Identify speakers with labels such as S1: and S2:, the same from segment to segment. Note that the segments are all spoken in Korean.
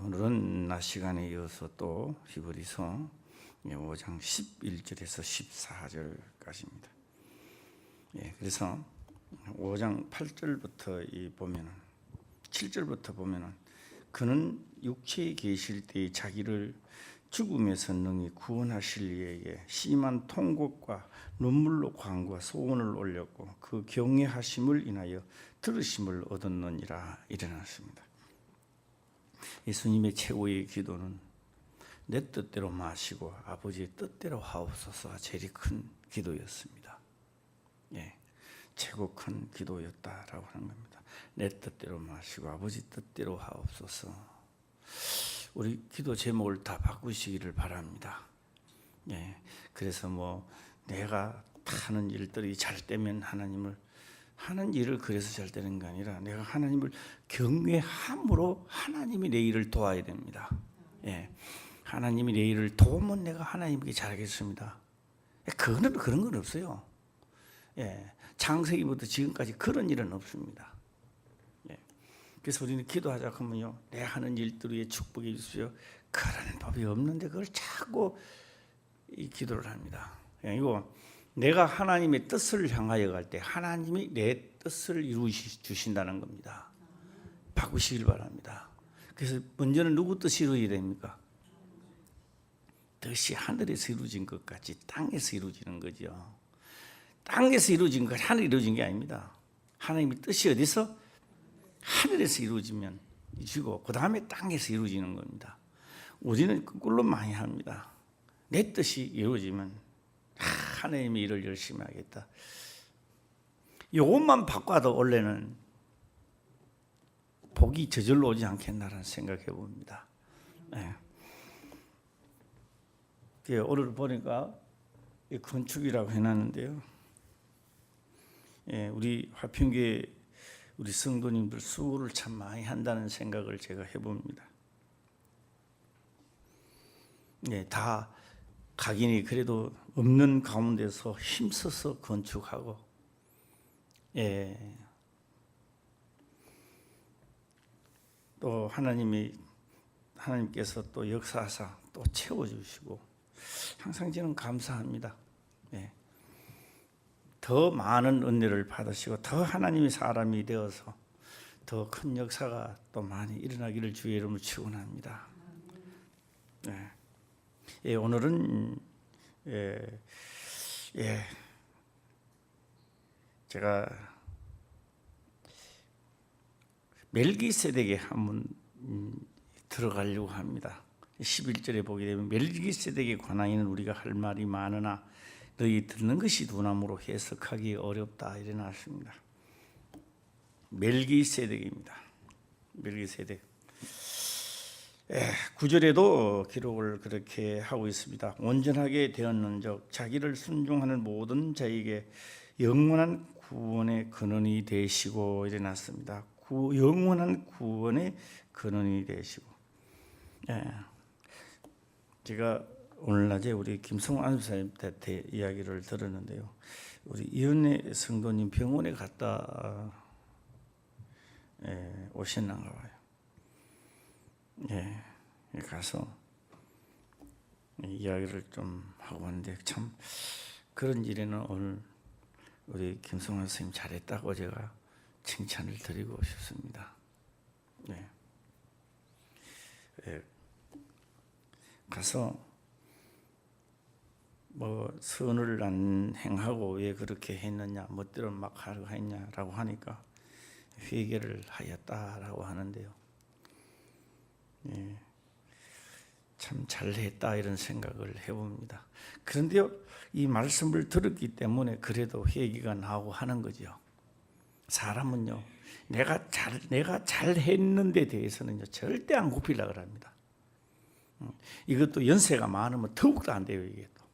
S1: 오늘은 낮 시간에 이어서 또 히브리서 5장 11절에서 14절까지입니다. 그래서 5장 8절부터 보면은 7절부터 보면은 그는 육체에 계실 때 자기를 죽음에서 능히 구원하실 이에게 심한 통곡과 눈물로 간구와 소원을 올렸고 그 경외하심을 인하여 들으심을 얻었느니라 일어났습니다. 예수님의 최고의 기도는 내 뜻대로 마시고 아버지의 뜻대로 하옵소서가 제일 큰 기도였습니다. 최고 큰 기도였다라고 하는 겁니다. 내 뜻대로 마시고 아버지 뜻대로 하옵소서. 우리 기도 제목을 다 바꾸시기를 바랍니다. 그래서 내가 하는 일들이 잘 되면 하는 일을 그래서 잘 되는 게 아니라 내가 하나님을 경외함으로 하나님이 내 일을 도와야 됩니다. 하나님이 내 일을 도우면 내가 하나님께 잘하겠습니다. 그런 건 없어요. 창세기부터 지금까지 그런 일은 없습니다. 그래서 우리는 기도하자 하면요, 내 하는 일들 위에 축복해 주십시오. 그런 법이 없는데 그걸 자꾸 이 기도를 합니다. 이거 내가 하나님의 뜻을 향하여 갈 때 하나님이 내 뜻을 이루어 주신다는 겁니다. 바꾸시길 바랍니다. 그래서 먼저는 누구 뜻이 이루어야 됩니까? 뜻이 하늘에서 이루어진 것 같이 땅에서 이루어지는 거죠. 땅에서 이루어진 것, 하늘에 이루어진 게 아닙니다. 하나님의 뜻이 어디서? 하늘에서 이루어지면 이루어지고 그 다음에 땅에서 이루어지는 겁니다. 우리는 거꾸로 많이 합니다. 내 뜻이 이루어지면 하나님의 일을 열심히 하겠다. 이것만 바꿔도 원래는 복이 저절로 오지 않겠나라는 생각해 봅니다. 오늘 보니까 건축이라고 해놨는데요. 우리 화평교회 우리 성도님들 수고를 참 많이 한다는 생각을 제가 해봅니다. 다 각인이 그래도 없는 가운데서 힘써서 건축하고, 또 하나님께서 또 역사하사 또 채워주시고 항상 저는 감사합니다. 더 많은 은혜를 받으시고 더 하나님의 사람이 되어서 더 큰 역사가 또 많이 일어나기를 주의 이름으로 축원합니다. 오늘은 제가 멜기세덱에 한번 들어가려고 합니다. 11절에 보게 되면 멜기세덱에 관하여는 우리가 할 말이 많으나 너희 듣는 것이 두나무로 해석하기 어렵다 일어났습니다. 멜기세덱입니다. 멜기세덱. 9절에도 기록을 그렇게 하고 있습니다. 온전하게 되었는즉 자기를 순종하는 모든 자에게 영원한 구원의 근원이 되시고 일어났습니다. 영원한 구원의 근원이 되시고. 제가 오늘 낮에 우리 김성호 안수사님한테 이야기를 들었는데요. 우리 이은혜 성도님 병원에 갔다 오셨는가 봐요. 가서 이야기를 좀 하고 왔는데 참 그런 일에는 오늘 우리 김성호 선생님 잘했다고 제가 칭찬을 드리고 싶습니다. 가서 선을 안 행하고 왜 그렇게 했느냐, 멋대로 막 하려고 했냐라고 하니까 회개를 하였다라고 하는데요. 참 잘했다 이런 생각을 해봅니다. 그런데요, 이 말씀을 들었기 때문에 그래도 회개가 나오고 하는 거죠. 사람은요, 내가 잘했는데 대해서는요 절대 안 굽히려고 합니다. 이것도 연세가 많으면 더욱더 안 돼요, 이게 또.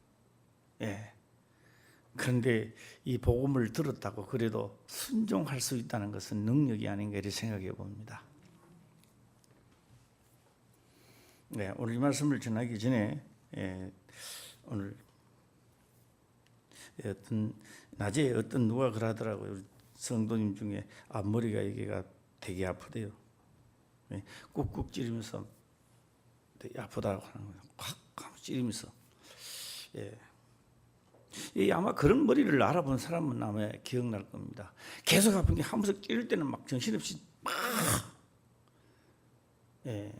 S1: 그런데 이 복음을 들었다고 그래도 순종할 수 있다는 것은 능력이 아닌가 이렇게 생각해 봅니다. 오늘 이 말씀을 전하기 전에 오늘 낮에 누가 그러더라고요. 성도님 중에 앞머리가 여기가 되게 아프대요. 꾹꾹 찌르면서 아프다고 하는 거예요. 확 찌르면서. 예. 이 아마 그런 머리를 알아본 사람은 아마 기억날 겁니다. 계속 아픈 게 한 번씩 찌를 때는 막 정신없이 막. 예.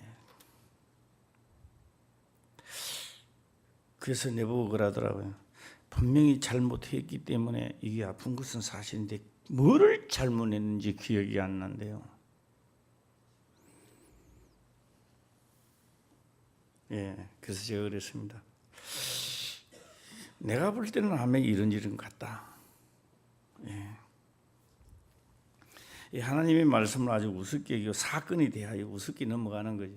S1: 그래서 내보고 그러더라고요. 분명히 잘못했기 때문에 이게 아픈 것은 사실인데 뭐를 잘못했는지 기억이 안 난대요. 예, 그래서 제가 그랬습니다. 내가 볼 때는 아마 이런 일은 같다. 예. 이 하나님의 말씀을 아주 우습게 여기고 사건이 대하여 우습게 넘어가는 거죠.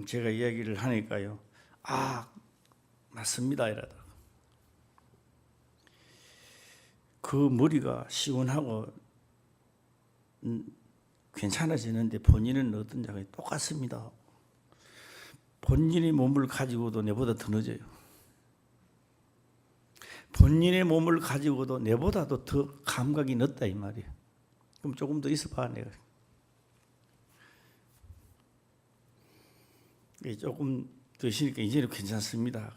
S1: 제가 이야기를 하니까요. 아, 맞습니다 이러다. 그 머리가 시원하고 괜찮아지는데 본인은 어떤 장에 똑같습니다. 본인의 몸을 가지고도 내보다 더 늦어요. 본인의 몸을 가지고도 내보다도 더 감각이 늦다 이 말이에요. 그럼 조금 더 있어봐 내가. 조금 더 있으니까 이제는 괜찮습니다.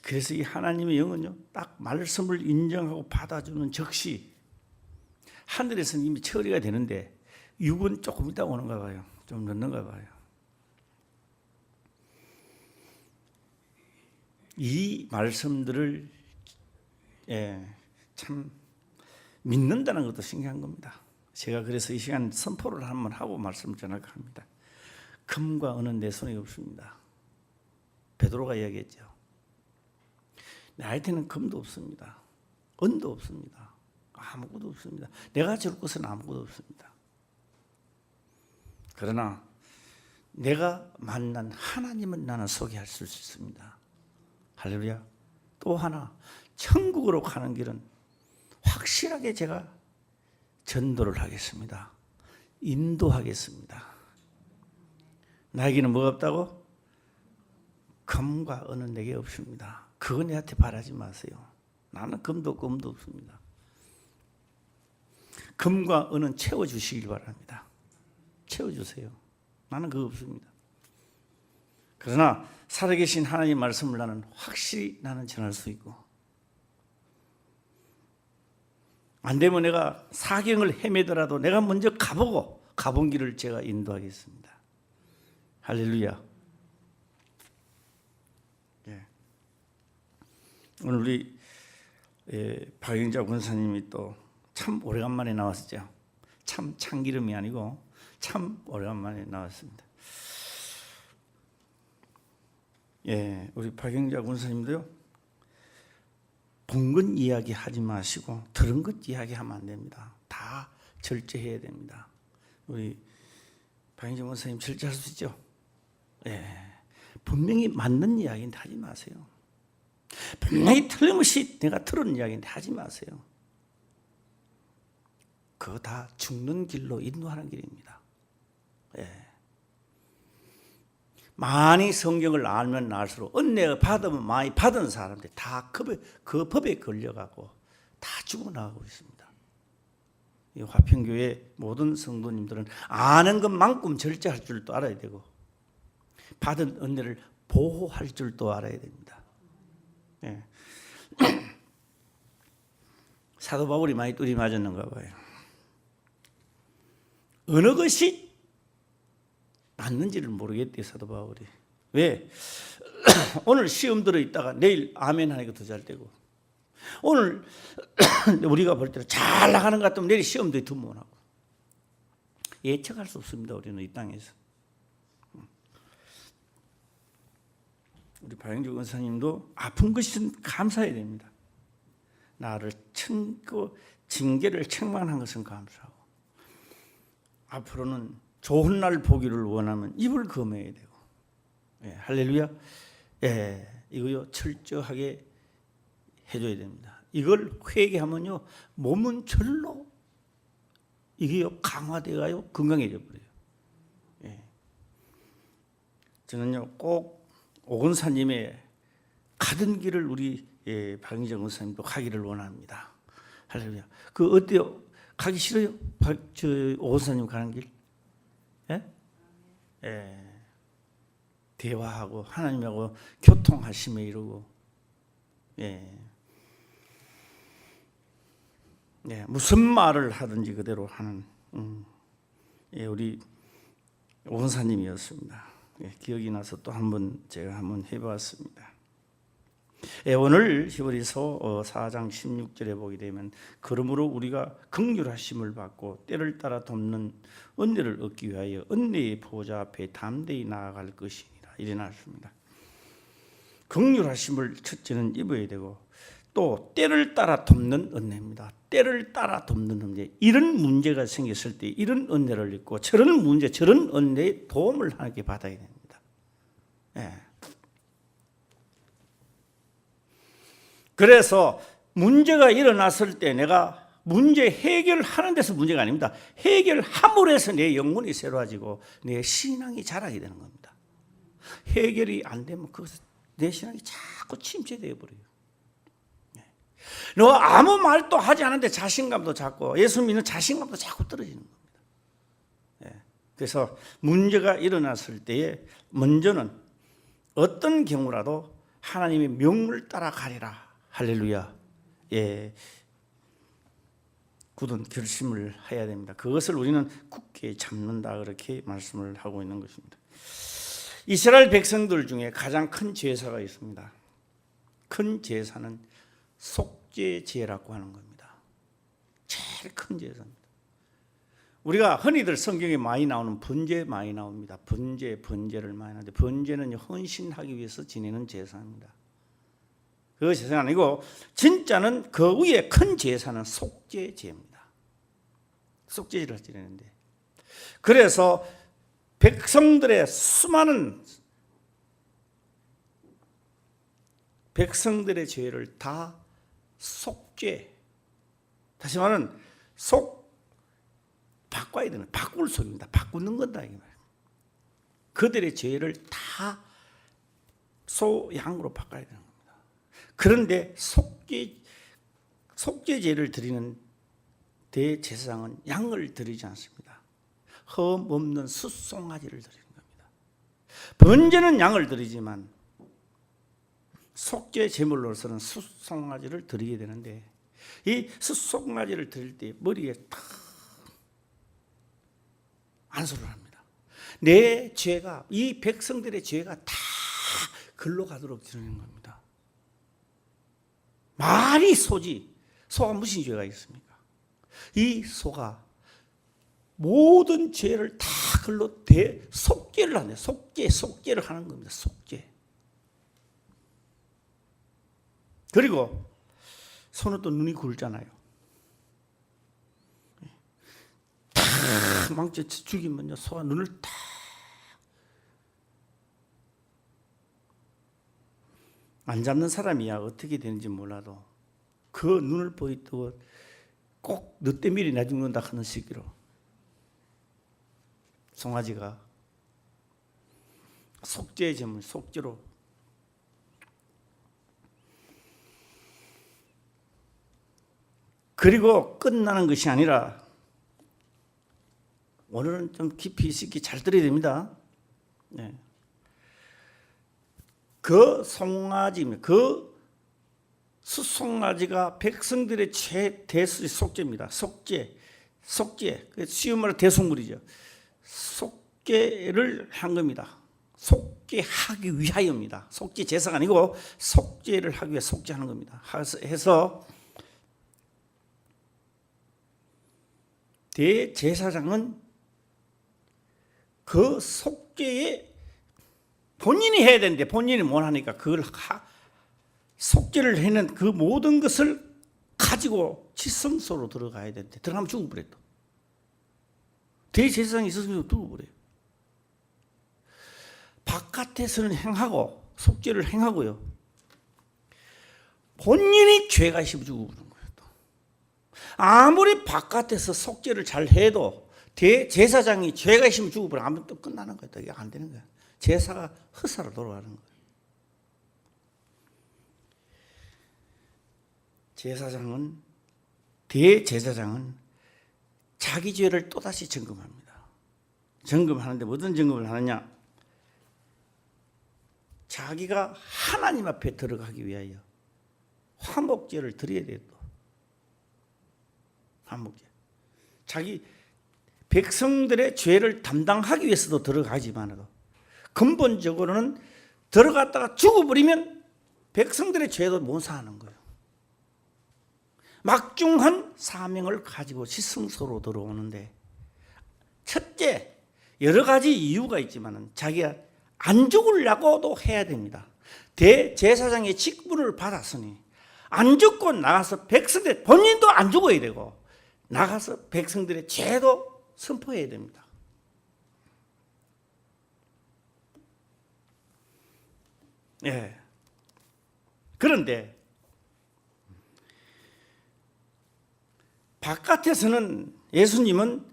S1: 그래서 이 하나님의 영은요, 딱 말씀을 인정하고 받아주는 즉시 하늘에서는 이미 처리가 되는데 육은 조금 있다 오는가 봐요. 좀 늦는가 봐요. 이 말씀들을 참 믿는다는 것도 신기한 겁니다. 제가 그래서 이 시간 선포를 한번 하고 말씀을 전할까 합니다. 금과 은은 내 손에 없습니다. 베드로가 이야기했죠. 나한테는 금도 없습니다. 은도 없습니다. 아무것도 없습니다. 내가 줄 것은 아무것도 없습니다. 그러나 내가 만난 하나님은 나는 소개할 수 있습니다. 할렐루야. 또 하나, 천국으로 가는 길은 확실하게 제가 전도를 하겠습니다. 인도하겠습니다. 나에게는 뭐가 없다고? 금과 은은 내게 없습니다. 그거 내한테 바라지 마세요. 나는 금도 없고 은도 없습니다. 금과 은은 채워주시길 바랍니다. 채워주세요. 나는 그거 없습니다. 그러나 살아계신 하나님 말씀을 나는 확실히 나는 전할 수 있고, 안 되면 내가 사경을 헤매더라도 내가 먼저 가본 길을 제가 인도하겠습니다. 할렐루야. 예. 오늘 우리 박영자 권사님이 또 참 오래간만에 나왔었죠. 참 참기름이 아니고 참 오래간만에 나왔습니다. 예, 우리 박영자 권사님도요. 본 것 이야기 하지 마시고 들은 것 이야기하면 안 됩니다. 다 절제해야 됩니다. 우리 박영자 권사님 절제할 수 있죠? 예, 분명히 맞는 이야기인데 하지 마세요. 분명히 틀림없이 내가 들은 이야기인데 하지 마세요. 그거 다 죽는 길로 인도하는 길입니다. 예. 많이 성경을 알면 알수록 은혜가 받으면 많이 받은 사람들 다 그 법에 걸려가고 다 죽어나가고 있습니다. 이 화평교회 모든 성도님들은 아는 것만큼 절제할 줄도 알아야 되고 받은 은혜를 보호할 줄도 알아야 됩니다. 예. 사도 바울이 많이 뚜리 맞았는가 봐요. 어느 것이 맞는지를 모르겠대요, 사도 바울이. 왜? 오늘 시험 들어있다가 내일 아멘 하니까 더 잘 되고, 오늘 우리가 볼 때는 잘 나가는 것 같으면 내일 시험도 더 못하고. 예측할 수 없습니다, 우리는 이 땅에서. 우리 박영주 권사님도 아픈 것은 감사해야 됩니다. 나를 징계를 책망한 것은 감사하고, 앞으로는 좋은 날 보기를 원하면 입을 금해야 되고, 예, 할렐루야. 예, 이거요 철저하게 해줘야 됩니다. 이걸 회개하면요 몸은 절로 이게요 강화되어요 건강해져 버려요. 예. 저는요 꼭 오건사님의 가던 길을 우리 박영정 권사님도 가기를 원합니다. 할렐루야. 그 어때요? 가기 싫어요? 오건사님 가는 길? 예? 예. 대화하고 하나님하고 교통하심에 이르고, 예. 예. 무슨 말을 하든지 그대로 하는, 예, 우리 원사님이었습니다. 예, 기억이 나서 또 제가 한번 해봤습니다. 예, 오늘 히브리서 4장 16절에 보게 되면, 그러므로 우리가 긍휼하심을 받고 때를 따라 돕는 은혜를 얻기 위하여 은혜의 보좌 앞에 담대히 나아갈 것이니라, 이래 나왔습니다. 긍휼하심을 첫째는 입어야 되고, 또 때를 따라 돕는 은혜입니다. 때를 따라 돕는 은혜. 이런 문제가 생겼을 때 이런 은혜를 입고 저런 문제, 저런 은혜의 도움을 하나님께 받아야 됩니다. 예. 그래서 문제가 일어났을 때 내가 문제 해결하는 데서 문제가 아닙니다. 해결함으로 해서 내 영혼이 새로워지고 내 신앙이 자라게 되는 겁니다. 해결이 안 되면 그것은 내 신앙이 자꾸 침체되어 버려요. 너 아무 말도 하지 않는데 자신감도 자꾸, 예수 믿는 자신감도 자꾸 떨어지는 겁니다. 그래서 문제가 일어났을 때에 먼저는 어떤 경우라도 하나님의 명을 따라가리라. 할렐루야. 예. 굳은 결심을 해야 됩니다. 그것을 우리는 굳게 잡는다, 그렇게 말씀을 하고 있는 것입니다. 이스라엘 백성들 중에 가장 큰 제사가 있습니다. 큰 제사는 속죄제라고 하는 겁니다. 제일 큰 제사입니다. 우리가 흔히들 성경에 많이 나오는 번제 많이 나옵니다. 번제를 많이 하는데, 번제는 헌신하기 위해서 지내는 제사입니다. 그 제사가 아니고 진짜는 그 위에 큰 제사는 속죄제입니다. 속죄제를 지내는데, 그래서 백성들의 수많은 백성들의 죄를 다 속죄, 다시 말하면 바꿔야 되는, 바꿀 속입니다. 바꾸는 건다 이 말이에요. 그들의 죄를 다 소양으로 바꿔야 되는 겁니다. 그런데 속죄제를 드리는 대제사장은 양을 드리지 않습니다. 흠 없는 숫송아지를 드리는 겁니다. 번제는 양을 드리지만 속죄 제물로서는 숫송아지를 드리게 되는데, 이 숫송아지를 드릴 때 머리에 탁 안수를 합니다. 내 죄가, 이 백성들의 죄가 다 글로 가도록 드리는 겁니다. 말이 소지, 소가 무슨 죄가 있습니까? 이 소가 모든 죄를 다 글로 속죄를 하네요. 속죄를 하는 겁니다. 속죄. 그리고 소는 또 눈이 굵잖아요. 탁 망쳐 죽이면요, 소가 눈을 탁, 안 잡는 사람이야 어떻게 되는지 몰라도 그 눈을 보이고 꼭 너 때문에 나 죽는다 하는 시기로 송아지가 속죄의 제물, 속죄로. 그리고 끝나는 것이 아니라, 오늘은 좀 깊이 있게 잘 들어야 됩니다. 네. 그 송아지입니다. 그 숫송아지가 백성들의 최대수의 속죄입니다. 속죄. 쉬운 말로 대속물이죠. 속죄를 한 겁니다. 속죄하기 위하여입니다. 속죄 제사가 아니고 속죄를 하기 위해 속죄하는 겁니다. 해서 대제사장은 그 속죄에 본인이 해야 되는데 본인이 못 하니까 그걸 속죄를 해는 그 모든 것을 가지고 지성소로 들어가야 되는데, 들어가면 죽어버려요. 대제사장이 있었으면 죽어버려요. 바깥에서는 행하고 속죄를 행하고요, 본인이 죄가 있으면 죽어버리는 거예요. 아무리 바깥에서 속죄를 잘 해도 대제사장이 죄가 있으면 죽어버리면 아무튼 또 끝나는 거예요. 이게 안 되는 거예요. 제사가 헛사로 돌아가는 거예요. 대제사장은 자기 죄를 또다시 점검합니다. 점검하는데 어떤 점검을 하느냐? 자기가 하나님 앞에 들어가기 위하여 화목제를 드려야 돼요. 또 화목제. 자기 백성들의 죄를 담당하기 위해서도 들어가지만도 근본적으로는 들어갔다가 죽어버리면 백성들의 죄도 못 사는 거예요. 막중한 사명을 가지고 시승소로 들어오는데, 첫째, 여러 가지 이유가 있지만 자기가 안 죽으려고도 해야 됩니다. 대제사장의 직분을 받았으니 안 죽고 나가서 백성들, 본인도 안 죽어야 되고 나가서 백성들의 죄도 선포해야 됩니다. 예. 그런데 바깥에서는 예수님은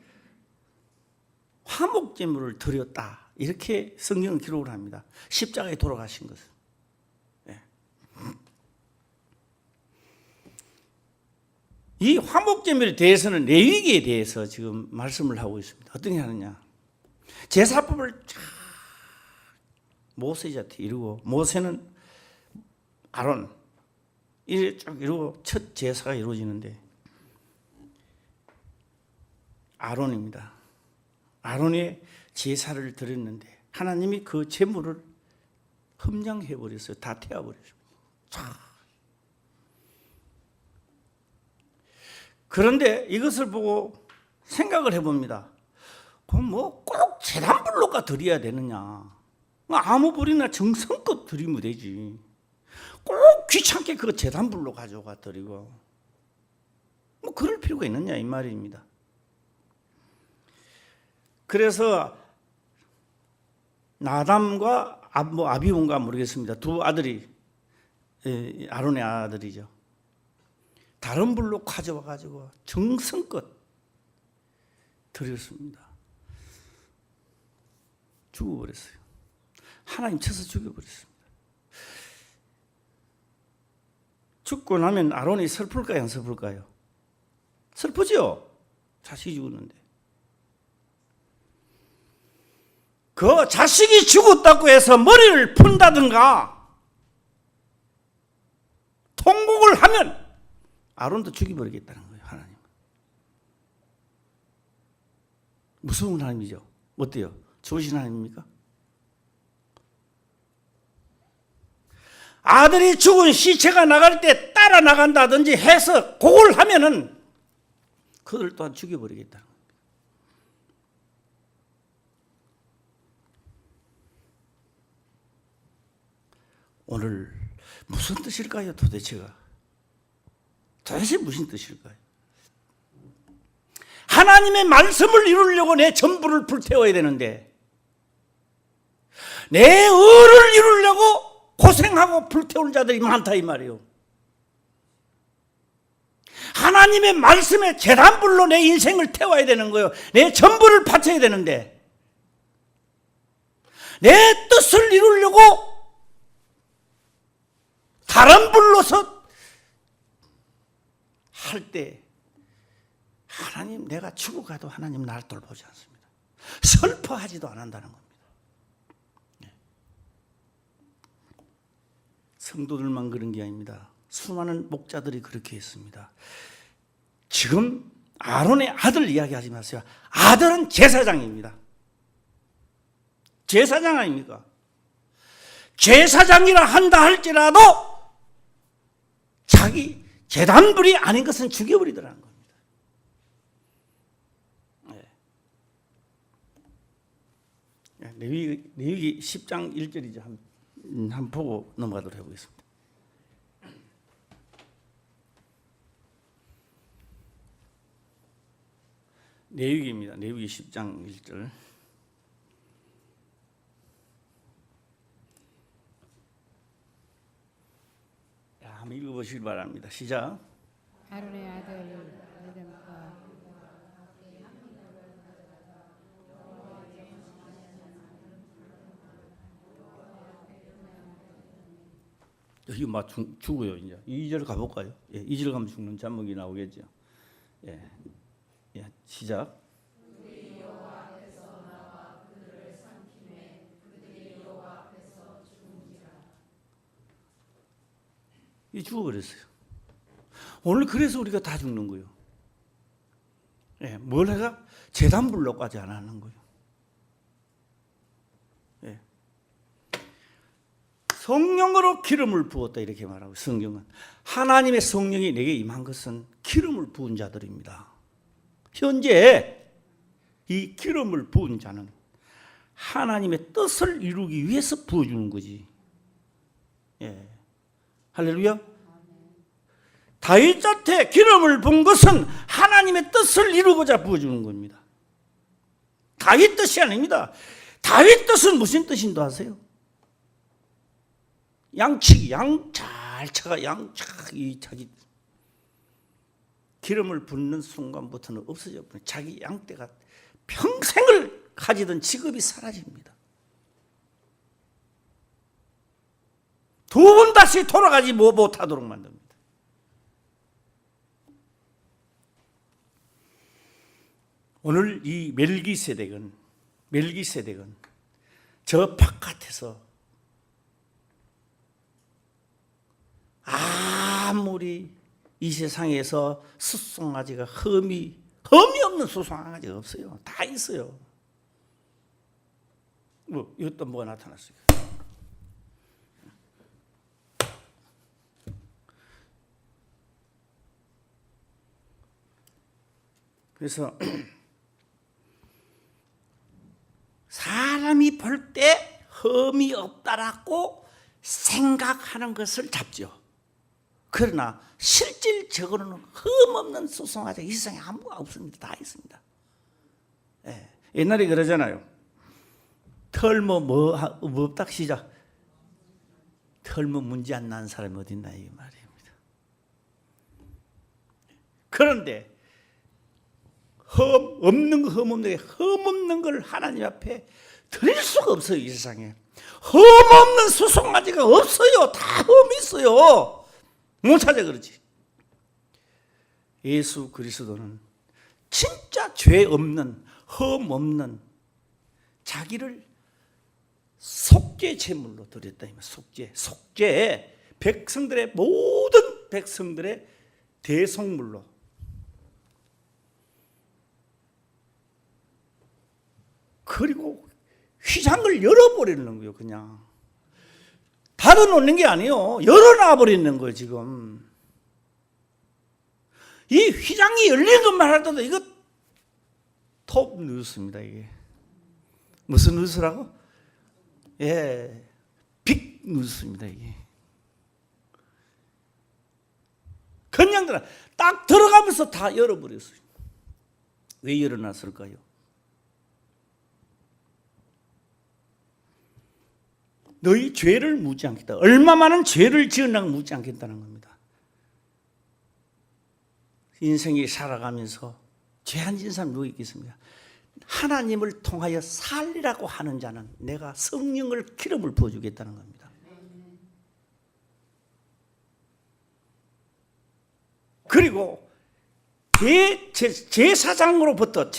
S1: 화목제물을 드렸다, 이렇게 성경은 기록을 합니다. 십자가에 돌아가신 것을. 예. 이 화목제물에 대해서는 레위기에 대해서 지금 말씀을 하고 있습니다. 어떻게 하느냐? 제사법을 쫙 모세한테 이루고, 모세는 아론 이래 쭉 이루고 첫 제사가 이루어지는데, 아론입니다. 아론의 제사를 드렸는데 하나님이 그 제물을 흠양해 버렸어요. 다 태워 버렸습니다. 그런데 이것을 보고 생각을 해봅니다. 그럼 뭐 꼭 제단불로가 드려야 되느냐? 아무 불이나 정성껏 드리면 되지. 꼭 귀찮게 그 제단불로 가져가 드리고 뭐 그럴 필요가 있느냐, 이 말입니다. 그래서 나담과 아비온가 모르겠습니다. 두 아들이, 아론의 아들이죠. 다른 불로 가져와 가지고 정성껏 드렸습니다. 죽어버렸어요. 하나님 쳐서 죽여버렸습니다. 죽고 나면 아론이 슬플까요, 안 슬플까요? 슬프죠. 자식이 죽었는데. 그 자식이 죽었다고 해서 머리를 푼다든가 통곡을 하면 아론도 죽여버리겠다는 거예요. 하나님. 무서운 하나님이죠. 어때요? 좋으신 하나님입니까? 아들이 죽은 시체가 나갈 때 따라 나간다든지 해서 곡을 하면은 그들 또한 죽여버리겠다는 거예요. 오늘 무슨 뜻일까요? 도대체 무슨 뜻일까요? 하나님의 말씀을 이루려고 내 전부를 불태워야 되는데 내 의를 이루려고 고생하고 불태우는 자들이 많다, 이 말이에요. 하나님의 말씀에 제단불로 내 인생을 태워야 되는 거예요. 내 전부를 바쳐야 되는데 내 뜻을 이루려고 다른 불로서 할 때 하나님, 내가 죽어가도 하나님 날 돌보지 않습니다. 슬퍼하지도 안 한다는 겁니다. 성도들만 그런 게 아닙니다. 수많은 목자들이 그렇게 했습니다. 지금 아론의 아들 이야기하지 마세요. 아들은 제사장입니다. 제사장 아닙니까? 제사장이라 한다 할지라도 자기 제단불이 아닌 것은 죽여버리더라는 겁니다. 레위기 10장 1절이죠. 한번 보고 넘어가도록 해보겠습니다. 레위기입니다. 레위기 10장 1절. 한번 읽어보시기 바랍니다. 시작.
S2: 아론의 아들 나담과
S1: 여기 막 죽어요. 이제 2절 가볼까요? 예, 2절 가면 죽는 제목이 나오겠죠. 예, 시작. 이 죽어버렸어요. 오늘 그래서 우리가 다 죽는 거예요. 예, 뭘 해가? 제단불로까지 안 하는 거예요. 예. 성령으로 기름을 부었다 이렇게 말하고, 성경은 하나님의 성령이 내게 임한 것은 기름을 부은 자들입니다. 현재 이 기름을 부은 자는 하나님의 뜻을 이루기 위해서 부어주는 거지. 예. 할렐루야. 다윗한테 기름을 부은 것은 하나님의 뜻을 이루고자 부어주는 겁니다. 다윗 뜻이 아닙니다. 다윗 뜻은 무슨 뜻인지 아세요? 양치기, 잘 차가 이 자기 기름을 붓는 순간부터는 없어져 버려. 자기 양떼가 평생을 가지던 직업이 사라집니다. 두 번 다시 돌아가지 못하도록 만듭니다. 오늘 이 멜기세덱은 저 바깥에서 아무리 이 세상에서 수송아지가 흠이 없는 수송아지가 없어요. 다 있어요. 이것도 뭐가 나타났어요. 그래서 사람이 볼 때 흠이 없다라고 생각하는 것을 잡죠. 그러나 실질적으로는 흠 없는 수송아지 이 세상에 아무가 없습니다. 다 있습니다. 예. 옛날에 그러잖아요. 털모 뭐 없다 시작. 털모 문제 안 난 사람이 어디 있나 이 말입니다. 그런데 흠 없는 걸 하나님 앞에 드릴 수가 없어요. 이 세상에 흠 없는 수송아지가 없어요. 다 흠이 있어요. 못 찾아 그러지. 예수 그리스도는 진짜 죄 없는 흠 없는 자기를 속죄 제물로 드렸다. 속죄 백성들의 모든 백성들의 대속물로. 그리고 휘장을 열어버리는 거예요. 그냥 닫아놓는 게 아니에요. 열어놔버리는 거예요. 지금 이 휘장이 열린 것만 하더라도 이거 톱 뉴스입니다. 이게 무슨 뉴스라고? 예, 빅 뉴스입니다. 이게 그냥 딱 들어가면서 다 열어버렸어요. 왜 열어놨을까요? 너희 죄를 묻지 않겠다. 얼마 많은 죄를 지었나고 묻지 않겠다는 겁니다. 인생이 살아가면서 죄 안 지은 사람 누구 있겠습니까? 하나님을 통하여 살리라고 하는 자는 내가 성령을 기름을 부어주겠다는 겁니다. 그리고 제사장으로부터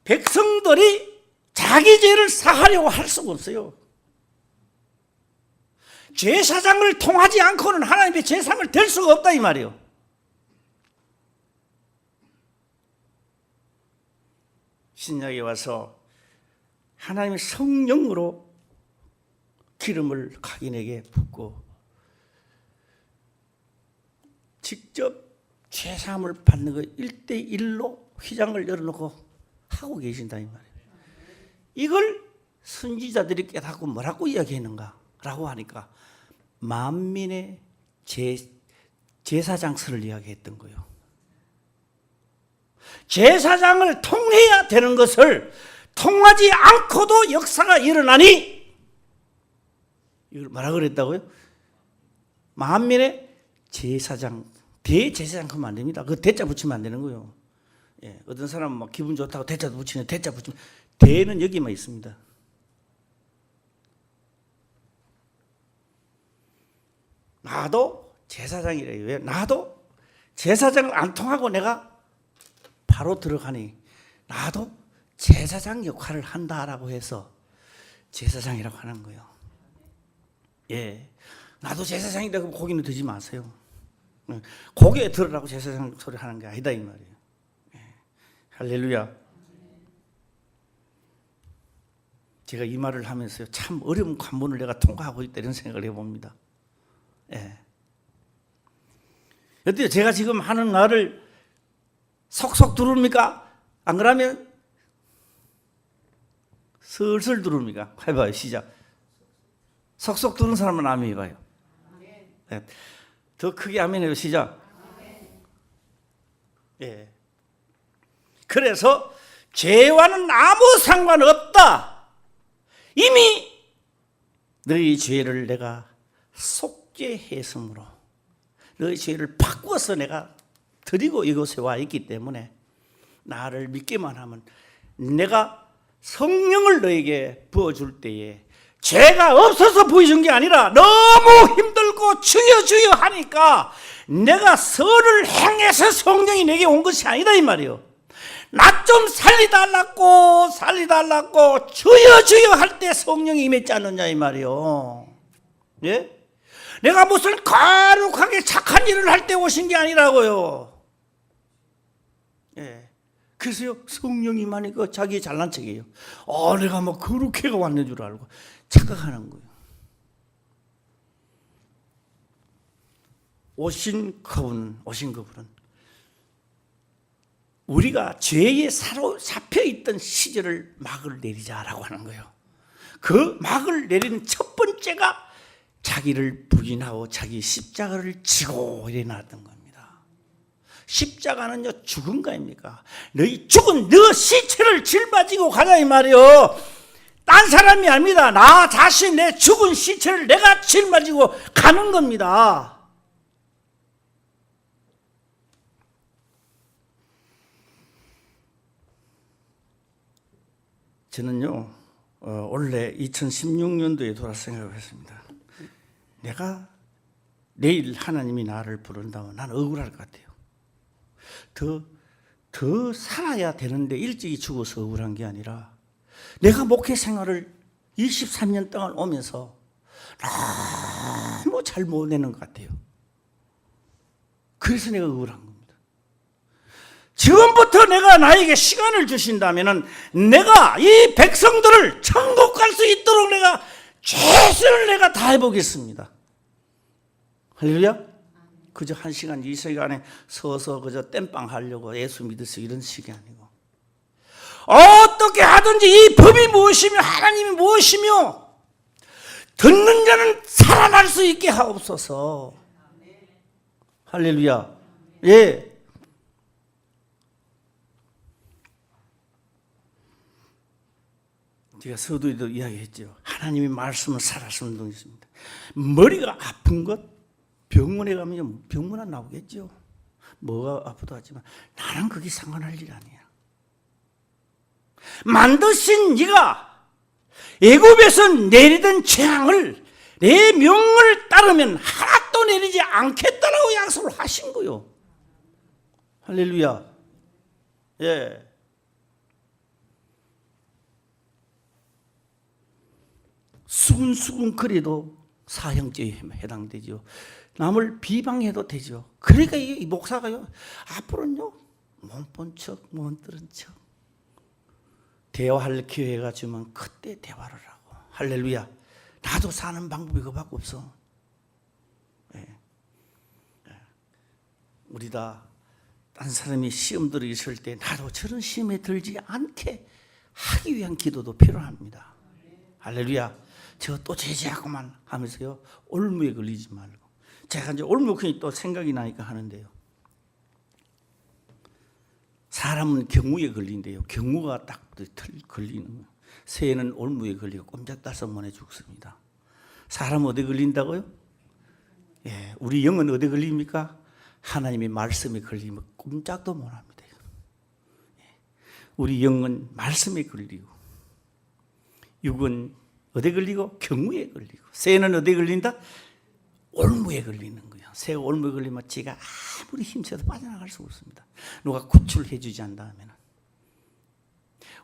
S1: 백성들이 자기 죄를 사하려고 할 수가 없어요. 제사장을 통하지 않고는 하나님의 제상을 될 수가 없다 이 말이에요. 신약에 와서 하나님의 성령으로 기름을 각인에게 붓고 직접 제사함을 받는 거 1대1로 휘장을 열어놓고 하고 계신다 이 말이에요. 이걸 선지자들이 깨닫고 뭐라고 이야기했는가 라고 하니까 만민의 제사장설을 이야기했던 거예요. 제사장을 통해야 되는 것을 통하지 않고도 역사가 일어나니 이걸 뭐라 그랬다고요? 만민의 제사장, 대제사장 하면 안 됩니다. 그 대자 붙이면 안 되는 거예요. 예, 어떤 사람은 막 기분 좋다고 대자도 붙이는 대자 붙이면 대는 여기만 있습니다. 나도 제사장이래요. 왜? 나도 제사장을 안 통하고 내가 바로 들어가니 나도 제사장 역할을 한다라고 해서 제사장이라고 하는 거예요. 예, 나도 제사장이다 그럼 고기는 드지 마세요. 고기에 들으라고 제사장 소리 하는 게 아니다 이 말이에요. 예. 할렐루야. 제가 이 말을 하면서요, 참 어려운 관문을 내가 통과하고 있다 이런 생각을 해봅니다. 예. 어때요? 제가 지금 하는 말을 속속 들어옵니까? 안 그러면 슬슬 들어옵니까? 해봐요. 시작. 속속 들은 사람은 아멘 해봐요. 네. 더 크게 아멘 해요. 시작. 예. 그래서 죄와는 아무 상관없다. 이미 너희 죄를 내가 속죄했으므로 너희 죄를 바꾸어서 내가 드리고 이곳에 와 있기 때문에 나를 믿기만 하면 내가 성령을 너에게 부어줄 때에 죄가 없어서 부어준 게 아니라 너무 힘들고 주여 주여 하니까 내가 선을 행해서 성령이 내게 온 것이 아니다 이 말이에요. 나 좀 살리달라고 주여 주여 할 때 성령이 임했지 않느냐 이 말이에요. 예? 내가 무슨 거룩하게 착한 일을 할 때 오신 게 아니라고요. 예. 그래서요, 성령이 많으니까 자기 잘난 척이에요. 내가 뭐 거룩해가 왔는 줄 알고 착각하는 거예요. 오신 그분은 우리가 죄에 사로잡혀 있던 시절을 막을 내리자라고 하는 거예요. 그 막을 내리는 첫 번째가 자기를 부인하고 자기 십자가를 지고 일어났던 겁니다. 십자가는요, 죽은 거입니까? 너희 죽은 너 시체를 짊어지고 가자 이 말이요. 딴 사람이 아닙니다. 나 자신 내 죽은 시체를 내가 짊어지고 가는 겁니다. 저는요, 원래 2016년도에 돌아 생각을 했습니다. 내가 내일 하나님이 나를 부른다면 난 억울할 것 같아요. 더 살아야 되는데 일찍이 죽어서 억울한 게 아니라 내가 목회 생활을 23년 동안 오면서 너무 잘 못 내는 것 같아요. 그래서 내가 억울한 겁니다. 지금부터 내가 나에게 시간을 주신다면 내가 이 백성들을 천국 갈 수 있도록 내가 최선을 내가 다해보겠습니다. 할렐루야. 그저 1시간 2시간에 서서 그저 땜빵 하려고 예수 믿으세요 이런 식이 아니고 어떻게 하든지 이 법이 무엇이며 하나님이 무엇이며 듣는 자는 살아날 수 있게 하옵소서. 할렐루야. 예. 제가 서두에도 이야기했죠. 하나님의 말씀은 살아있는 동이 있습니다. 머리가 아픈 것 병원에 가면 병문안 나오겠죠. 뭐가 아프다 하지만 나는 그게 상관할 일 아니야. 만드신 네가 애굽에서 내리던 재앙을 내 명을 따르면 하나도 내리지 않겠다라고 약속을 하신 거요. 할렐루야. 예. 수근수근 거려도 사형죄에 해당되죠. 남을 비방해도 되죠. 그러니까 이 목사가요, 앞으로는요, 몸본 척, 못 들은 척. 대화할 기회가 주면 그때 대화를 하고. 할렐루야. 나도 사는 방법이 그밖에 없어. 예. 우리 다 딴 사람이 시험 들어 있을 때 나도 저런 시험에 들지 않게 하기 위한 기도도 필요합니다. 할렐루야. 저 또 제지하고만 하면서요, 올무에 걸리지 말고. 제가 이제 올무에 또 생각이 나니까 하는데요. 사람은 경우에 걸린대요. 경우가 딱 걸리는 거예요. 새는 올무에 걸리고 꼼짝달싹 못해 죽습니다. 사람은 어디에 걸린다고요? 예, 우리 영은 어디에 걸립니까? 하나님의 말씀에 걸리면 꼼짝도 못합니다. 예, 우리 영은 말씀에 걸리고, 육은 어디에 걸리고? 경우에 걸리고. 새는 어디에 걸린다? 올무에 걸리는 거예요. 새가 올무에 걸리면 지가 아무리 힘써도 빠져나갈 수 없습니다. 누가 구출해 주지 않다 하면.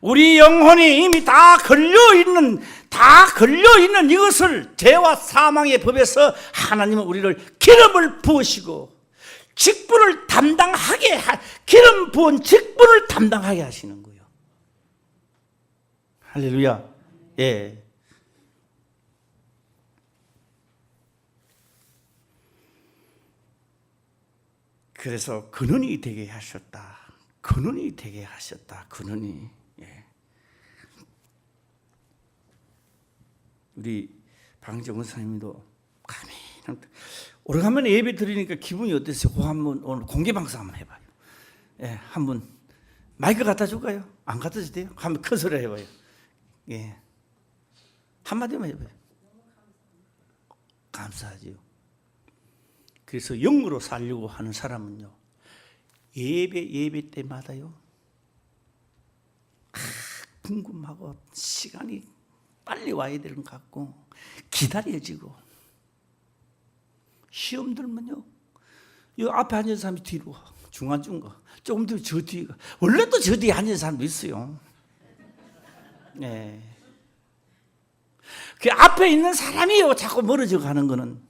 S1: 우리 영혼이 이미 다 걸려 있는 이것을 죄와 사망의 법에서 하나님은 우리를 기름을 부으시고 직분을 담당하게 기름 부은 직분을 담당하게 하시는 거예요. 할렐루야. 예. 그래서 근원이 되게 하셨다. 근원이 되게 하셨다. 근원이. 예. 우리 방정은 사님도 감히 오래간만에 예배 드리니까 기분이 어땠어요? 그거 한번 오늘 공개 방송 한번 해봐요. 예, 한번 마이크 갖다 줄까요? 안 갖다 줘도 돼요? 한번 큰 소리 해봐요. 예, 한마디만 해봐요. 감사하지요. 그래서 영으로 살려고 하는 사람은요, 예배 때마다요, 궁금하고 시간이 빨리 와야 되는 것 같고 기다려지고, 시험 들면요, 이 앞에 앉은 사람이 뒤로 가, 중간쯤 가, 조금 더 저 뒤에 가. 원래 또 저 뒤에 앉은 사람도 있어요. 네. 그 앞에 있는 사람이요 자꾸 멀어져 가는 거는,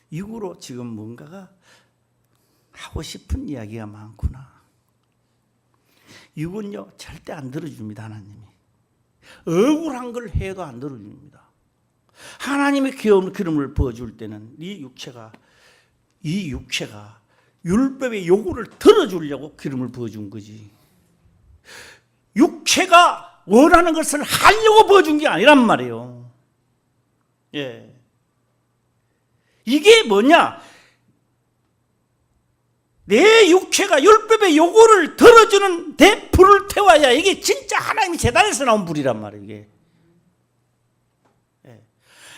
S1: 이후로 지금 뭔가가 하고 싶은 이야기가 많구나. 이건요 절대 안 들어줍니다. 하나님이 억울한 걸 해도 안 들어줍니다. 하나님의 기름을 부어줄 때는 이 육체가 율법의 요구를 들어주려고 기름을 부어준 거지, 육체가 원하는 것을 하려고 부어준 게 아니란 말이에요. 예. 이게 뭐냐? 내 육체가 율법의 요구를 들어주는 데 불을 태워야 이게 진짜 하나님의 재단에서 나온 불이란 말이에요. 이게.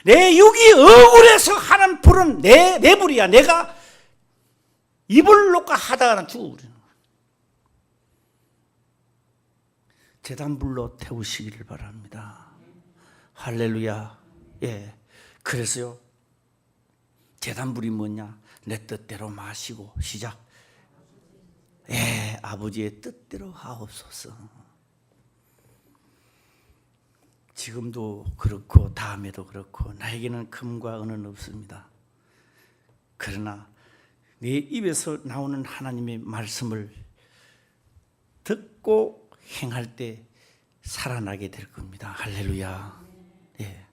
S1: 내 육이 억울해서 하는 불은 내 불이야. 내가 입을 놓고 하다가는 죽어버리는 거야. 재단불로 태우시기를 바랍니다. 할렐루야. 예. 그래서요, 재단불이 뭐냐? 내 뜻대로 마시고, 시작. 예, 아버지의 뜻대로 하옵소서. 지금도 그렇고 다음에도 그렇고 나에게는 금과 은은 없습니다. 그러나 내 입에서 나오는 하나님의 말씀을 듣고 행할 때 살아나게 될 겁니다. 할렐루야. 예.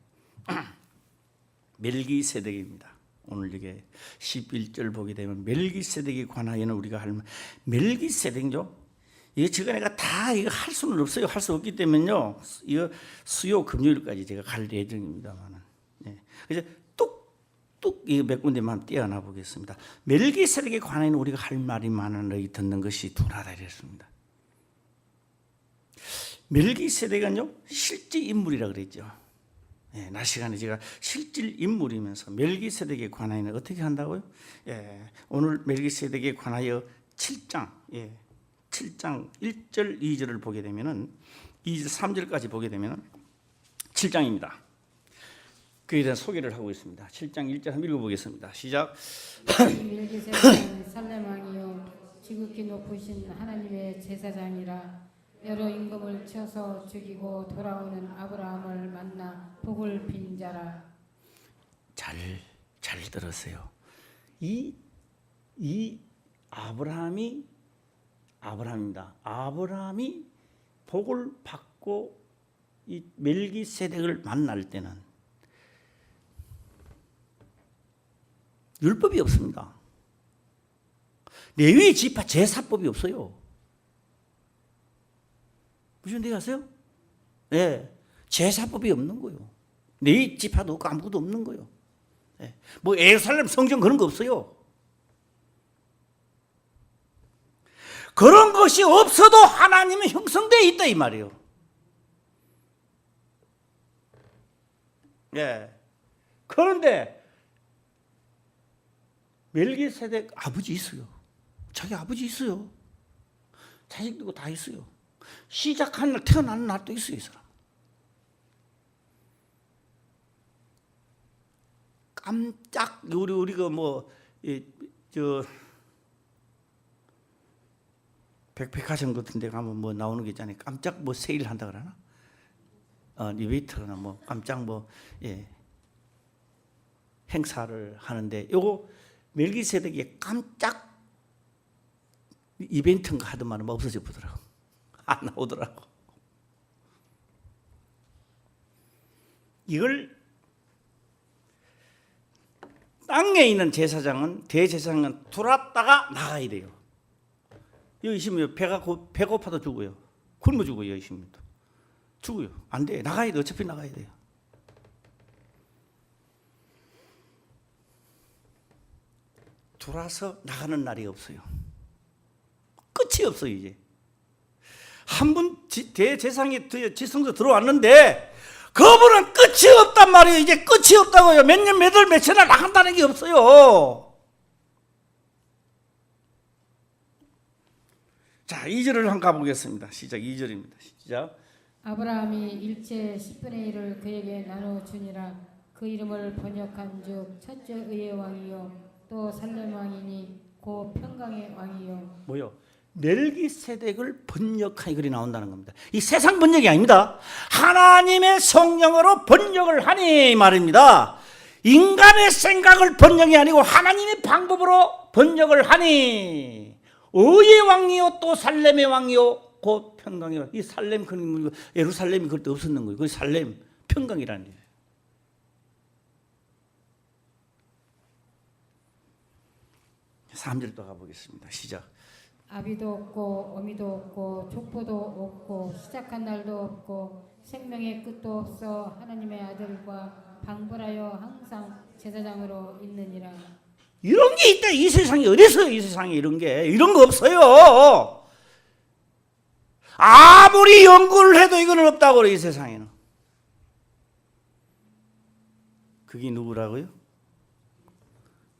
S1: 멜기세덱입니다. 오늘 이게 11절 보게 되면 멜기세덱에 관하여는 우리가 할 멜기세덱요. 이거 제가 내가 다 이거 할 수는 없어요. 할 수 없기 때문에요. 이거 수요 금요일까지 제가 갈 예정입니다만은. 예. 그래서 뚝뚝 이거 몇 군데만 떼어나 보겠습니다. 멜기세덱에 관하여는 우리가 할 말이 많은 너희 듣는 것이 둔하다 이랬습니다. 멜기세덱은요 실제 인물이라 그랬죠. 예, 낮 시간에 제가 실질 인물이면서 멜기세덱에 관하여는 어떻게 한다고요? 예, 오늘 멜기세덱에 관하여 7장, 7장 1절 2절을 보게 되면은 2절 3절까지 보게 되면은 7장입니다. 그에 대한 소개를 하고 있습니다. 7장 1절 한번 읽어보겠습니다. 시작.
S2: 멜기세덱은 살렘 왕이요 지극히 높으신 하나님의 제사장이라 여러 임금을 쳐서 죽이고 돌아오는 아브라함을 만나 복을 빈 자라.
S1: 잘 들으세요. 이 아브라함입니다. 아브라함이 복을 받고 이 멜기세덱을 만날 때는 율법이 없습니다. 레위 지파 제사법이 없어요. 무슨 데 가세요? 예, 제사법이 없는 거예요. 레위 지파도 없고 아무것도 없는 거예요. 예, 뭐 예루살렘 성전 그런 거 없어요. 그런 것이 없어도 하나님은 형성되어 있다 이 말이에요. 예. 그런데 멜기세덱 아버지 있어요. 자기 아버지 있어요. 자식도 다 있어요. 시작한 날 태어나는 날도 있어요, 이 사람. 깜짝 우리가 뭐 백화점 같은 데 가면 뭐 나오는 게 있잖아요. 깜짝 뭐 세일 한다 그러나? 리베이트나 뭐 깜짝 뭐 행사를 하는데 요거 멜기세덱이 깜짝 이벤트인가 하더만 뭐 없어져 보더라고. 안 나오더라고. 이걸 땅에 있는 제사장은 대제사장은 들어왔다가 나가야 돼요. 여기 있으면 배고파도 죽어요. 굶어 죽어요. 여기 있으면 죽어요. 안 돼. 나가야 돼. 어차피 나가야 돼요. 들어와서 나가는 날이 없어요. 끝이 없어요. 이제 한 분 대제사장이 지성소 들어왔는데 그분은 끝이 없단 말이에요. 이제 끝이 없다고요. 몇 년, 몇 월, 며칠 날 나간다는 게 없어요. 자, 2절을 한번 가보겠습니다. 시작 2절입니다. 시작.
S2: 아브라함이 일체 10분의 1을 그에게 나눠 주니라. 그 이름을 번역한 즉 첫째 의의 왕이요 또 살렘 왕이니 고 평강의 왕이요.
S1: 뭐요? 멜기세덱을 번역하니 글이 나온다는 겁니다. 이 세상 번역이 아닙니다. 하나님의 성령으로 번역을 하니 말입니다. 인간의 생각을 번역이 아니고 하나님의 방법으로 번역을 하니 의의 왕이요 또 살렘의 왕이요 곧 평강의 왕. 이 살렘 그 예루살렘이 그때 없었는 거예요. 그 살렘 평강이라는 거예요. 3절 또 가보겠습니다. 시작.
S2: 아비도 없고 어미도 없고 족보도 없고 시작한 날도 없고 생명의 끝도 없어 하나님의 아들과 방불하여 항상 제사장으로 있느니라.
S1: 이런 게 있다. 이 세상에 어디서요? 이 세상에 이런 게 이런 거 없어요. 아무리 연구를 해도 이거는 없다고 그래. 이 세상에는. 그게 누구라고요?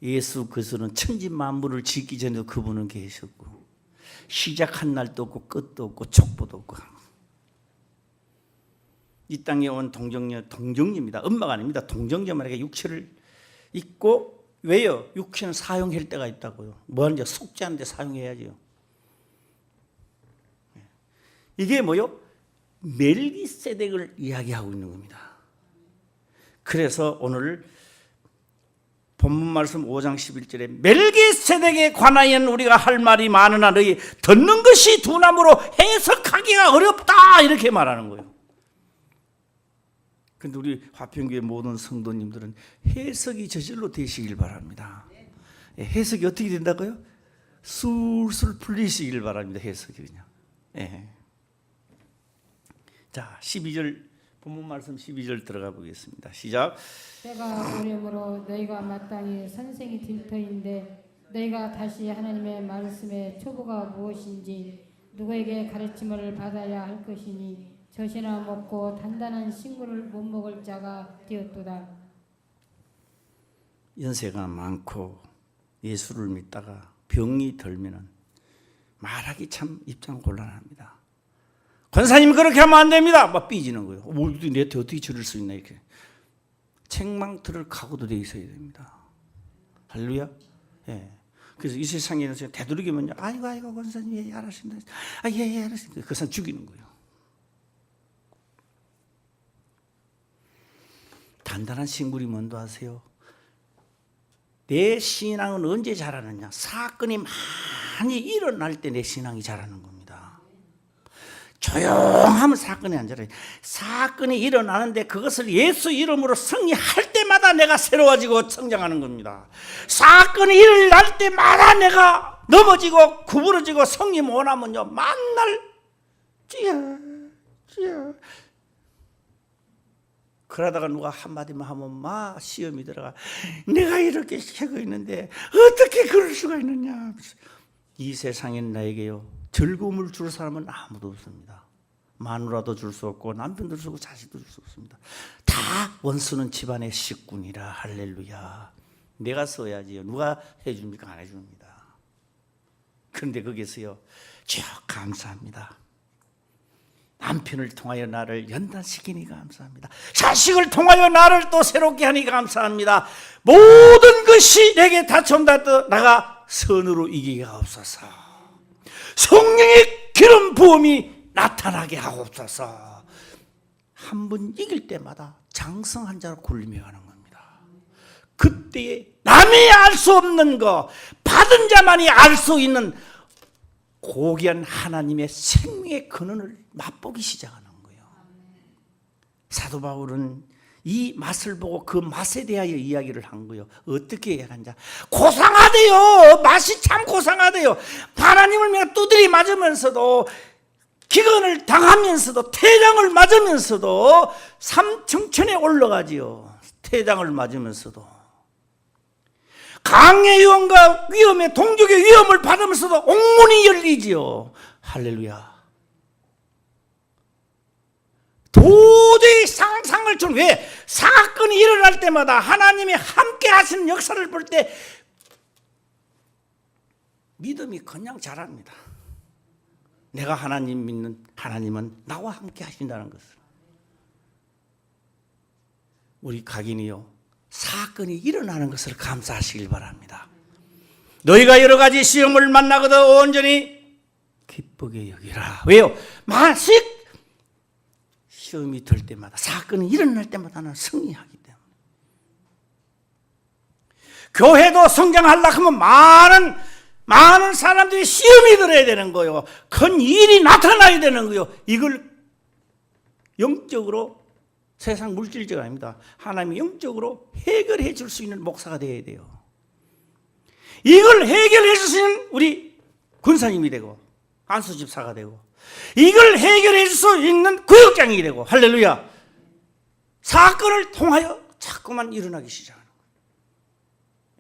S1: 예수 그리스도는 천지 만물을 짓기 전에도 그분은 계셨고 시작한 날도 없고 끝도 없고 족보도 없고 이 땅에 온 동정녀입니다. 엄마가 아닙니다. 동정녀만에게 육체를 입고 왜요? 육체는 사용할 때가 있다고요. 뭐 하는지 속죄하는데 사용해야죠. 이게 뭐요? 멜기세덱을 이야기하고 있는 겁니다. 그래서 오늘 본문 말씀 5장 11절에 멜기세덱에 관하여는 우리가 할 말이 많으나 너희 듣는 것이 두나무로 해석하기가 어렵다 이렇게 말하는 거예요. 그런데 우리 화평교회 모든 성도님들은 해석이 저절로 되시길 바랍니다. 해석이 어떻게 된다고요? 술술 풀리시길 바랍니다. 해석이 그냥. 자, 12절 본문 말씀 12절 들어가 보겠습니다. 시작.
S2: 때가 오려므로 너희가 마땅히 선생이 될 터인데 너희가 다시 하나님의 말씀의 초보가 무엇인지 누구에게 가르침을 받아야 할 것이니 젖이나 먹고 단단한 식물을 못 먹을 자가 되었도다.
S1: 연세가 많고 예수를 믿다가 병이 들면은 말하기 참 입장 곤란합니다. 권사님 그렇게 하면 안 됩니다. 막 삐지는 거예요. 내한테 어떻게 저럴 수 있나 이렇게. 책망 들을 각오도 돼 있어야 됩니다. 할렐루야. 예. 그래서 이 세상에는 되도록이면요. 아이고 권사님 예 알았습니다. 예 알았습니다. 그 사람 죽이는 거예요. 단단한 식물이 뭔지 아세요? 내 신앙은 언제 자라느냐? 사건이 많이 일어날 때 내 신앙이 자라는 겁니다. 조용하면 사건이 안 자라요. 사건이 일어나는데 그것을 예수 이름으로 승리할 때마다 내가 새로워지고 성장하는 겁니다. 사건이 일어날 때마다 내가 넘어지고 구부러지고 성리 못하면요 만날 찌야 그러다가 누가 한마디만 하면 막 시험이 들어가. 내가 이렇게 하고 있는데 어떻게 그럴 수가 있느냐. 이 세상엔 나에게요 즐거움을 줄 사람은 아무도 없습니다. 마누라도 줄 수 없고 남편도 줄 수 없고 자식도 줄 수 없습니다. 다 원수는 집안의 식군이라. 할렐루야. 내가 써야지요. 누가 해줍니까? 안 해줍니다. 그런데 거기서요 쭉 감사합니다. 남편을 통하여 나를 연단시키니 감사합니다. 자식을 통하여 나를 또 새롭게 하니 감사합니다. 모든 것이 내게 닥쳐온다 나가 선으로 이기게 하옵소서. 성령의 기름 부음이 나타나게 하옵소서. 한 번 이길 때마다 장성한 자로 굴림해 가는 겁니다. 그때에 남이 알 수 없는 거, 받은 자만이 알 수 있는 고귀한 하나님의 생명의 근원을 맛보기 시작하는 거예요. 사도 바울은 이 맛을 보고 그 맛에 대하여 이야기를 한 거예요. 어떻게 이야기하냐? 고상하대요. 맛이 참 고상하대요. 하나님을 내가 두드리 맞으면서도, 기근을 당하면서도, 태장을 맞으면서도 삼청천에 올라가지요. 태장을 맞으면서도 강의 위험과 위험에, 동족의 위험을 받으면서도 옥문이 열리지요. 할렐루야. 도저히 상상을 좀, 왜? 사건이 일어날 때마다 하나님이 함께 하시는 역사를 볼 때 믿음이 그냥 자랍니다. 내가 하나님 믿는 하나님은 나와 함께 하신다는 것을. 우리 각인이요, 사건이 일어나는 것을 감사하시길 바랍니다. 너희가 여러 가지 시험을 만나거든 온전히 기쁘게 여기라. 왜요? 만식 시험이 들 때마다, 사건이 일어날 때마다는 승리하기 때문에. 교회도 성장하려고 하면 많은 사람들이 시험이 들어야 되는 거예요. 큰 일이 나타나야 되는 거예요. 이걸 영적으로, 세상 물질적 아닙니다. 하나님이 영적으로 해결해 줄 수 있는 목사가 되어야 돼요. 이걸 해결해 줄 수 있는 우리 군사님이 되고, 안수 집사가 되고, 이걸 해결해 줄 수 있는 구역장이 되고, 할렐루야. 사건을 통하여 자꾸만 일어나기 시작하는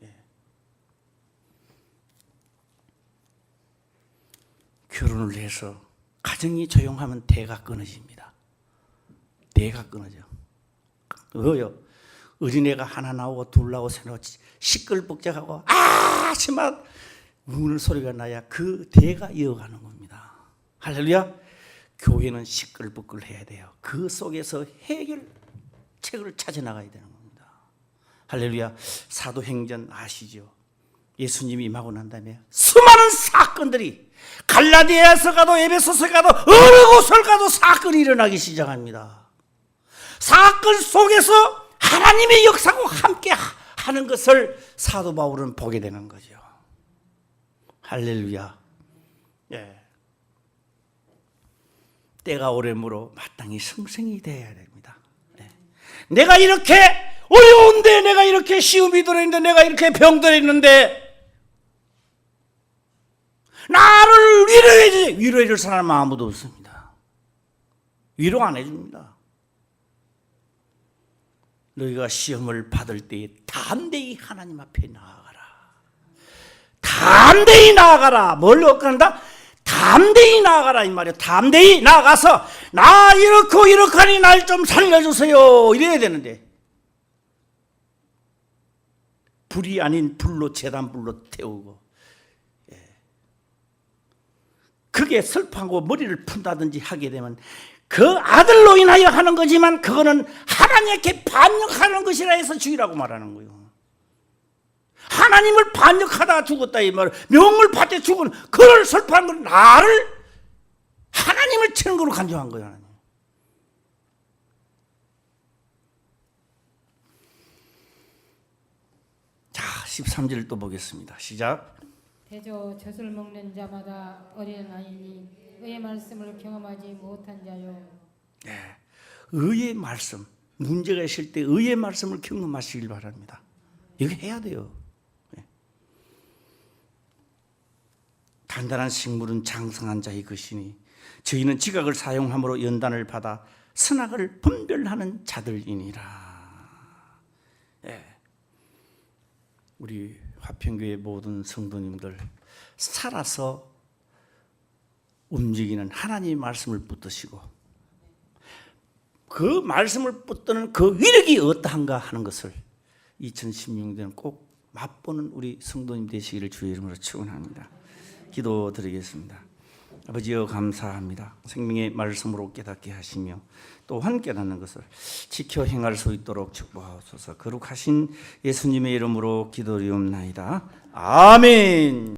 S1: 거예요. 예. 결혼을 해서 가정이 조용하면 대가 끊어집니다. 대가 끊어져. 왜요? 어린애가 하나 나오고 둘 나오고 세 나오고 시끌벅적하고 심한 우는 소리가 나야 그 대가 이어가는 겁니다. 할렐루야. 교회는 시끌벅적해야 돼요. 그 속에서 해결책을 찾아 나가야 되는 겁니다. 할렐루야. 사도행전 아시죠? 예수님이 임하고 난 다음에 수많은 사건들이, 갈라디아에서 가도 에베소서 가도 어느 곳을 가도 사건이 일어나기 시작합니다. 사건 속에서 하나님의 역사와 함께 하는 것을 사도 바울은 보게 되는 거죠. 할렐루야. 예. 때가 오래므로 마땅히 성생이 되어야 됩니다. 네. 내가 이렇게 어려운데, 내가 이렇게 시험이 들어있는데, 내가 이렇게 병들어있는데 나를 위로해 줄 사람은 아무도 없습니다. 위로 안 해줍니다. 너희가 시험을 받을 때에 담대히 하나님 앞에 나아가라. 담대히 나아가라. 뭘 얻는다? 담대히 나아가라 이 말이에요. 담대히 나아가서 나 이렇고 이렇하니 날 좀 살려주세요 이래야 되는데, 불이 아닌 불로, 제단불로 태우고, 그게 슬퍼하고 머리를 푼다든지 하게 되면 그 아들로 인하여 하는 거지만 그거는 하나님께 반역하는 것이라 해서 죽이라고 말하는 거예요. 하나님을 반역하다가 죽었다 이 말, 명을 받되 죽은 그를 슬퍼하는 건 나를, 하나님을 치는 걸로 간주한 거예요. 하나님. 자, 13절 또 보겠습니다. 시작.
S2: 대저 젖을 먹는 자마다 어린아이니 의의 말씀을 경험하지 못한 자요.
S1: 네, 의의 말씀, 문제가 있을 때 의의 말씀을 경험하시길 바랍니다. 이거 해야 돼요. 네. 단단한 식물은 장성한 자의 것이니 저희는 지각을 사용함으로 연단을 받아 선악을 분별하는 자들이니라. 네. 우리 화평교회 모든 성도님들, 살아서 움직이는 하나님의 말씀을 붙드시고 그 말씀을 붙드는 그 위력이 어떠한가 하는 것을 2016년에는 꼭 맛보는 우리 성도님 되시기를 주의 이름으로 축원합니다. 기도드리겠습니다. 아버지여, 감사합니다. 생명의 말씀으로 깨닫게 하시며 또한 깨닫는 것을 지켜 행할 수 있도록 축복하옵소서. 거룩하신 예수님의 이름으로 기도드리옵나이다. 아멘.